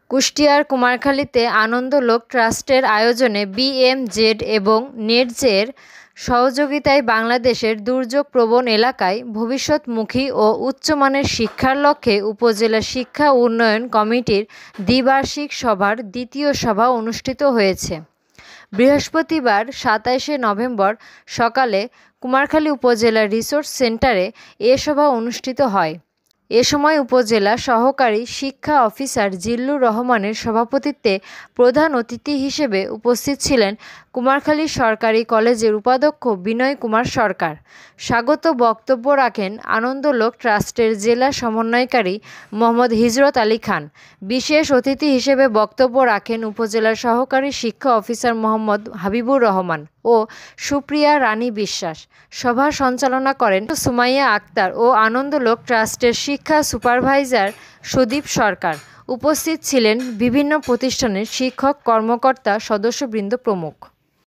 কুষ্টিয়ার কুমারখালীতে আনন্দলোক ট্রাস্টের আয়োজনে বিএমজেড এবং নেটজের সহযোগিতায় বাংলাদেশের দুর্যোগপ্রবণ এলাকায় ভবিষ্যৎমুখী ও উচ্চমানের শিক্ষার লক্ষ্যে উপজেলা শিক্ষা উন্নয়ন কমিটির দ্বিবার্ষিক সভার দ্বিতীয় সভা অনুষ্ঠিত হয়েছে। বৃহস্পতিবার ২৭শে নভেম্বর সকালে কুমারখালী উপজেলা রিসোর্স সেন্টারে এ সভা অনুষ্ঠিত হয়। এ সময় উপজেলা সহকারী শিক্ষা অফিসার জিল্লুর রহমানের সভাপতিত্বে প্রধান অতিথি হিসেবে উপস্থিত ছিলেন কুমারখালী সরকারি কলেজের উপাধ্যক্ষ বিনয় কুমার সরকার। স্বাগত বক্তব্য রাখেন আনন্দলোক ট্রাস্টের জেলা সমন্বয়কারী মোহাম্মদ হিজরত আলী খান। বিশেষ অতিথি হিসেবে বক্তব্য রাখেন উপজেলার সহকারী শিক্ষা অফিসার মোহাম্মদ হাবিবুর রহমান ও সুপ্রিয়া রানী বিশ্বাস। সভা সঞ্চালনা করেন সুমাইয়া আক্তার ও আনন্দলোক ট্রাস্টের শিক্ষা সুপারভাইজার সুদীপ সরকার। উপস্থিত ছিলেন বিভিন্ন প্রতিষ্ঠানের শিক্ষক, কর্মকর্তা, সদস্যবৃন্দ প্রমুখ।